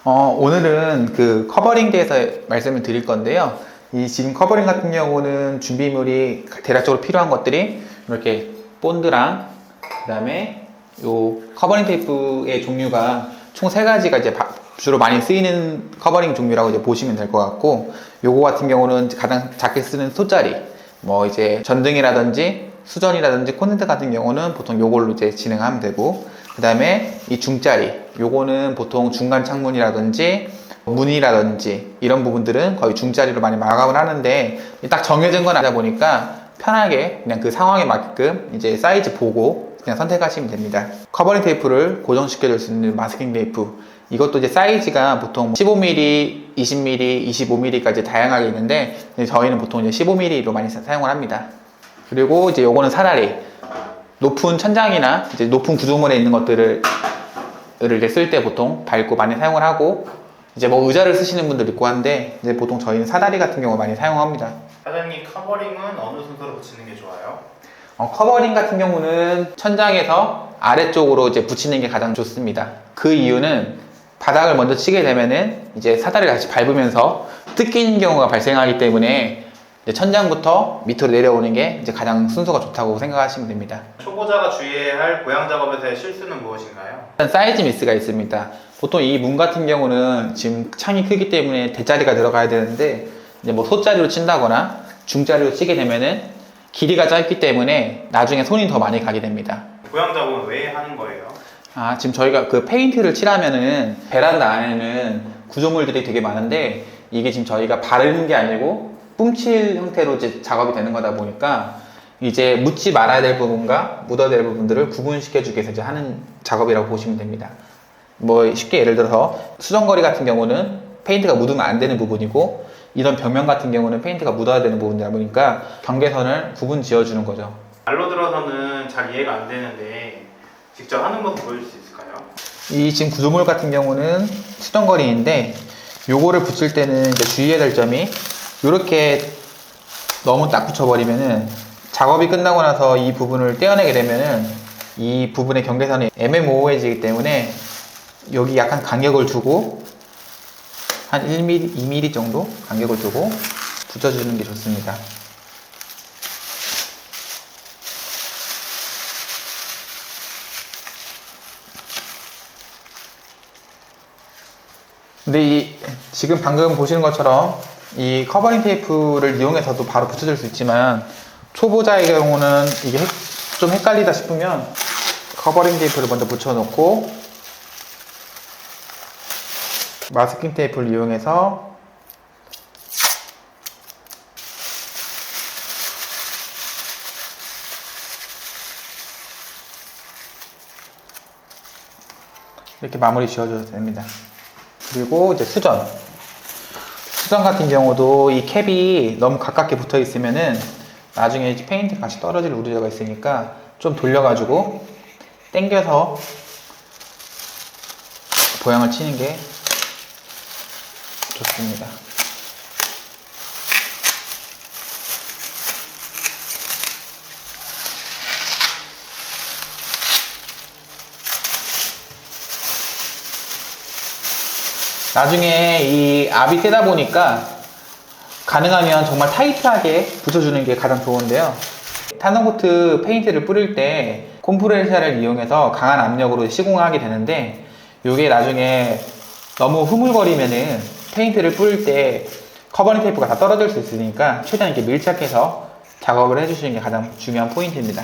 오늘은 그 커버링에 대해서 말씀을 드릴 건데요. 이 지금 커버링 같은 경우는 준비물이 대략적으로 필요한 것들이 이렇게 본드랑 그다음에 요 커버링 테이프의 종류가 총 3가지가 이제 주로 많이 쓰이는 커버링 종류라고 이제 보시면 될 것 같고, 요거 같은 경우는 가장 작게 쓰는 돗자리, 뭐 이제 전등이라든지 수전이라든지 콘센트 같은 경우는 보통 요걸로 이제 진행하면 되고, 그 다음에 이 중짜리, 요거는 보통 중간 창문이라든지 문이라든지 이런 부분들은 거의 중짜리로 많이 마감을 하는데, 딱 정해진 건 아니다 보니까 편하게 그냥 그 상황에 맞게끔 이제 사이즈 보고 그냥 선택하시면 됩니다. 커버링 테이프를 고정시켜 줄 수 있는 마스킹 테이프, 이것도 이제 사이즈가 보통 15mm, 20mm, 25mm까지 다양하게 있는데, 저희는 보통 이제 15mm로 많이 사용을 합니다. 그리고 이제 요거는 사다리, 높은 천장이나 이제 높은 구조물에 있는 것들을 이제 쓸 때 보통 밟고 많이 사용을 하고, 이제 뭐 의자를 쓰시는 분들 있고 한데, 이제 보통 저희는 사다리 같은 경우 많이 사용합니다. 사장님, 커버링은 어느 순서로 붙이는 게 좋아요? 커버링 같은 경우는 천장에서 아래쪽으로 이제 붙이는 게 가장 좋습니다. 그 이유는 바닥을 먼저 치게 되면은 이제 사다리를 같이 밟으면서 뜯기는 경우가 발생하기 때문에 이제 천장부터 밑으로 내려오는 게 이제 가장 순서가 좋다고 생각하시면 됩니다. 초보자가 주의해야 할 고양 작업에서의 실수는 무엇인가요? 일단 사이즈 미스가 있습니다. 보통 이 문 같은 경우는 지금 창이 크기 때문에 대자리가 들어가야 되는데, 이제 뭐 소자리로 친다거나 중자리로 치게 되면은 길이가 짧기 때문에 나중에 손이 더 많이 가게 됩니다. 고양 작업은 왜 하는 거예요? 지금 저희가 그 페인트를 칠하면은 베란다 안에는 구조물들이 되게 많은데, 이게 지금 저희가 바르는 게 아니고 뿜칠 형태로 이제 작업이 되는 거다 보니까 이제 묻지 말아야 될 부분과 묻어야 될 부분들을 구분시켜 주기 위해서 이제 하는 작업이라고 보시면 됩니다. 뭐 쉽게 예를 들어서 수정거리 같은 경우는 페인트가 묻으면 안 되는 부분이고, 이런 벽면 같은 경우는 페인트가 묻어야 되는 부분이다 보니까 경계선을 구분 지어 주는 거죠. 말로 들어서는 잘 이해가 안 되는데 직접 하는 모습 보여줄 수 있을까요? 이 지금 구조물 같은 경우는 수정거리인데, 요거를 붙일 때는 이제 주의해야 될 점이, 이렇게 너무 딱 붙여버리면은 작업이 끝나고 나서 이 부분을 떼어내게 되면은 이 부분의 경계선이 애매모호해지기 때문에 여기 약간 간격을 두고 한 1mm, 2mm 정도 간격을 두고 붙여주는 게 좋습니다. 근데 지금 방금 보시는 것처럼 이 커버링 테이프를 이용해서도 바로 붙여줄 수 있지만, 초보자의 경우는 이게 좀 헷갈리다 싶으면 커버링 테이프를 먼저 붙여놓고 마스킹 테이프를 이용해서 이렇게 마무리 지어줘도 됩니다. 그리고 이제 수전 같은 경우도 이 캡이 너무 가깝게 붙어 있으면은 나중에 페인트 같이 떨어질 우려가 있으니까 좀 돌려가지고 당겨서 보양을 치는 게 좋습니다. 나중에 이 압이 세다 보니까 가능하면 정말 타이트하게 붙여주는 게 가장 좋은데요. 탄성코트 페인트를 뿌릴 때 콤프레셔를 이용해서 강한 압력으로 시공하게 되는데, 이게 나중에 너무 흐물거리면은 페인트를 뿌릴 때 커버링 테이프가 다 떨어질 수 있으니까 최대한 이렇게 밀착해서 작업을 해주시는 게 가장 중요한 포인트입니다.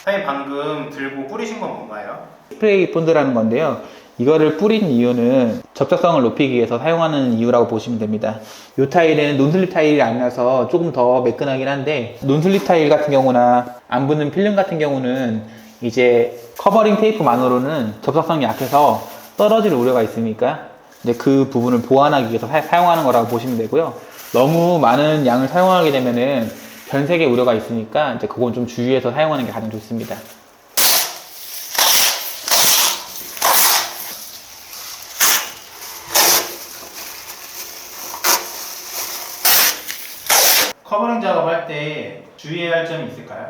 사장님, 방금 들고 뿌리신 건 뭔가요? 스프레이 본드라는 건데요. 이거를 뿌린 이유는 접착성을 높이기 위해서 사용하는 이유라고 보시면 됩니다. 이 타일은 논슬립 타일이 아니라서 조금 더 매끈하긴 한데, 논슬립 타일 같은 경우나 안 붙는 필름 같은 경우는 이제 커버링 테이프만으로는 접착성이 약해서 떨어질 우려가 있으니까 이제 그 부분을 보완하기 위해서 사용하는 거라고 보시면 되고요. 너무 많은 양을 사용하게 되면은 변색의 우려가 있으니까 이제 그건 좀 주의해서 사용하는 게 가장 좋습니다. 커버링 작업할 때 주의해야 할 점이 있을까요?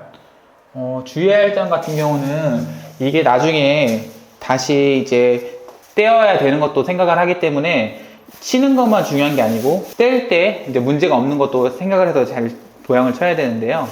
주의해야 할 점 같은 경우는 이게 나중에 다시 이제 떼어야 되는 것도 생각을 하기 때문에 치는 것만 중요한 게 아니고 뗄 때 이제 문제가 없는 것도 생각을 해서 잘 도양을 쳐야 되는데요.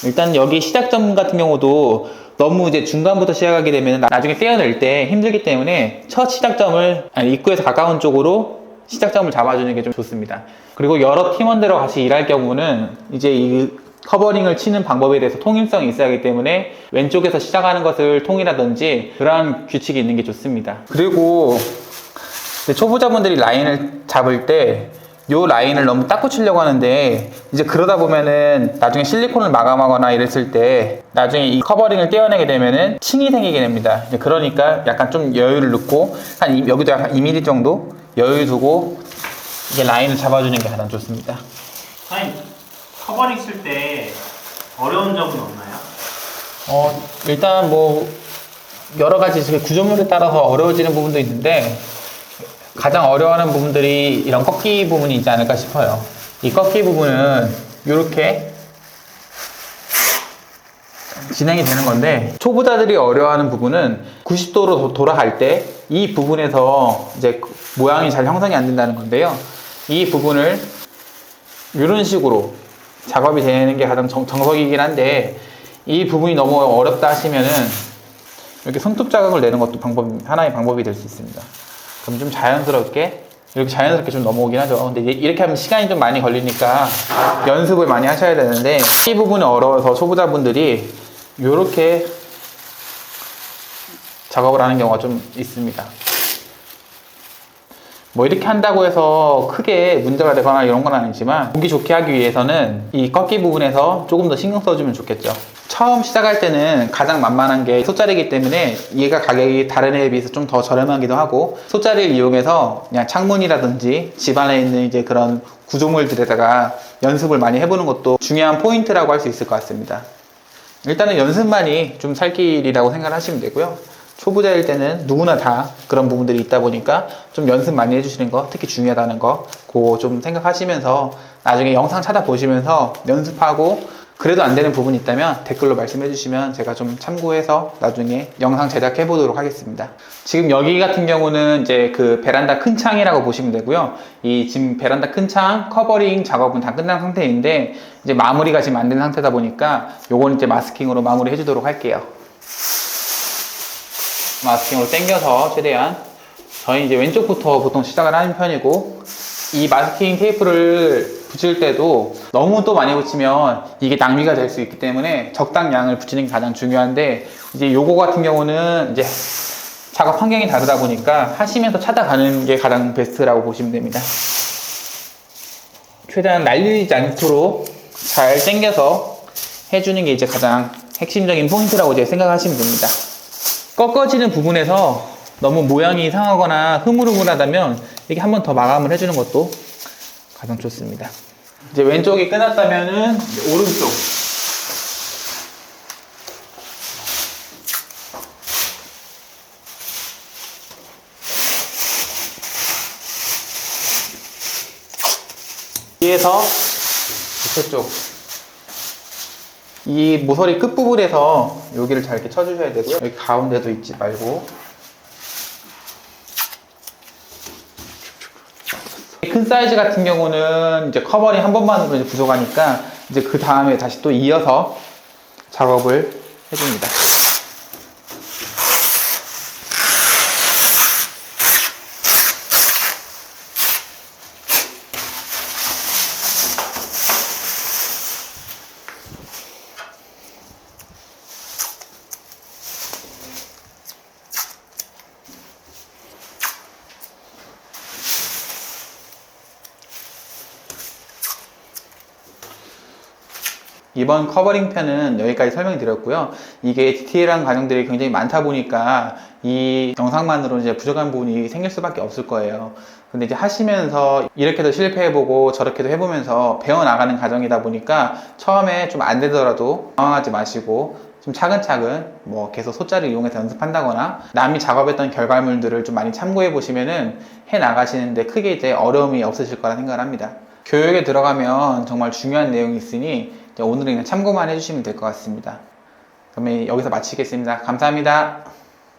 일단 여기 시작점 같은 경우도 너무 이제 중간부터 시작하게 되면 나중에 떼어낼 때 힘들기 때문에 첫 시작점을 입구에서 가까운 쪽으로 시작점을 잡아주는 게 좀 좋습니다. 그리고 여러 팀원들과 같이 일할 경우는 이제 이 커버링을 치는 방법에 대해서 통일성이 있어야 하기 때문에 왼쪽에서 시작하는 것을 통일하든지 그러한 규칙이 있는 게 좋습니다. 그리고 초보자분들이 라인을 잡을 때 이 라인을 너무 닦고 치려고 하는데 이제 그러다 보면은 나중에 실리콘을 마감하거나 이랬을 때 나중에 이 커버링을 떼어내게 되면은 층이 생기게 됩니다. 그러니까 약간 좀 여유를 넣고 여기도 약간 2mm 정도 여유 두고 이게 라인을 잡아주는 게 가장 좋습니다. 사장님, 커버링 쓸 때 어려운 점은 없나요? 일단 뭐 여러 가지 구조물에 따라서 어려워지는 부분도 있는데 가장 어려워하는 부분들이 이런 꺾기 부분이 있지 않을까 싶어요. 이 꺾기 부분은 이렇게 진행이 되는 건데 초보자들이 어려워하는 부분은 90도로 돌아갈 때 이 부분에서 이제 모양이 잘 형성이 안 된다는 건데요. 이 부분을 이런 식으로 작업이 되는 게 가장 정석이긴 한데 이 부분이 너무 어렵다 하시면은 이렇게 손톱 자국을 내는 것도 하나의 방법이 될 수 있습니다. 그럼 좀 이렇게 자연스럽게 좀 넘어오긴 하죠. 근데 이렇게 하면 시간이 좀 많이 걸리니까 연습을 많이 하셔야 되는데 이 부분이 어려워서 초보자분들이 이렇게 작업을 하는 경우가 좀 있습니다. 뭐 이렇게 한다고 해서 크게 문제가 되거나 이런 건 아니지만 보기 좋게 하기 위해서는 이 꺾기 부분에서 조금 더 신경 써주면 좋겠죠. 처음 시작할 때는 가장 만만한 게 솥자리이기 때문에 얘가 가격이 다른 애에 비해서 좀 더 저렴하기도 하고 솥자리를 이용해서 그냥 창문이라든지 집안에 있는 이제 그런 구조물들에다가 연습을 많이 해보는 것도 중요한 포인트라고 할 수 있을 것 같습니다. 일단은 연습만이 좀 살 길이라고 생각을 하시면 되고요. 초보자일 때는 누구나 다 그런 부분들이 있다 보니까 좀 연습 많이 해주시는 거 특히 중요하다는 거 그거 좀 생각하시면서 나중에 영상 찾아보시면서 연습하고 그래도 안 되는 부분이 있다면 댓글로 말씀해 주시면 제가 좀 참고해서 나중에 영상 제작해 보도록 하겠습니다. 지금 여기 같은 경우는 이제 그 베란다 큰 창이라고 보시면 되고요. 이 지금 베란다 큰 창 커버링 작업은 다 끝난 상태인데 이제 마무리가 지금 안 된 상태다 보니까 요건 이제 마스킹으로 마무리 해주도록 할게요. 마스킹으로 당겨서 최대한 저희 이제 왼쪽부터 보통 시작을 하는 편이고 이 마스킹 테이프를 붙일 때도 너무 또 많이 붙이면 이게 낭비가 될 수 있기 때문에 적당량을 붙이는 게 가장 중요한데 이제 요거 같은 경우는 이제 작업 환경이 다르다 보니까 하시면서 찾아가는 게 가장 베스트라고 보시면 됩니다. 최대한 날리지 않도록 잘 당겨서 해주는 게 이제 가장 핵심적인 포인트라고 이제 생각하시면 됩니다. 꺾어지는 부분에서 너무 모양이 이상하거나 흐물흐물하다면 이렇게 한 번 더 마감을 해주는 것도 가장 좋습니다. 이제 왼쪽이 끝났다면은 이제 오른쪽. 뒤에서 저쪽. 이 모서리 끝부분에서 여기를 잘 이렇게 쳐주셔야 되고요. 여기 가운데도 있지 말고. 큰 사이즈 같은 경우는 이제 커버링 한 번만으로 이제 부족하니까 이제 그 다음에 다시 또 이어서 작업을 해줍니다. 이번 커버링 편은 여기까지 설명드렸고요. 이게 디테일한 과정들이 굉장히 많다 보니까 이 영상만으로 이제 부족한 부분이 생길 수밖에 없을 거예요. 근데 이제 하시면서 이렇게도 실패해보고 저렇게도 해보면서 배워나가는 과정이다 보니까 처음에 좀 안 되더라도 당황하지 마시고 좀 차근차근 뭐 계속 솥자리를 이용해서 연습한다거나 남이 작업했던 결과물들을 좀 많이 참고해 보시면은 해 나가시는데 크게 이제 어려움이 없으실 거라 생각을 합니다. 교육에 들어가면 정말 중요한 내용이 있으니 오늘은 그냥 참고만 해주시면 될 것 같습니다. 그러면 여기서 마치겠습니다. 감사합니다.